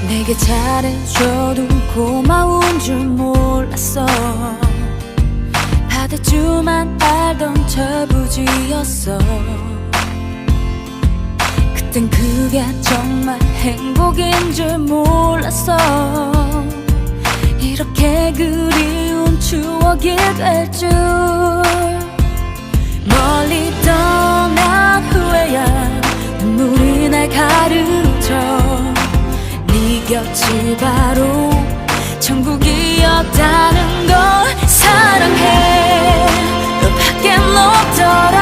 내게 잘해줘도 고마운 줄 몰랐어. 받을 줄만 알던 철부지였어. 그땐 그게 정말 행복인 줄 몰랐어. 이렇게 그리운 추억이 될 줄. 멀리 떠난 후에야 눈물이 날 가르쳐. 네 곁이 바로 천국이었다는 걸. 사랑해 너밖에 없더라.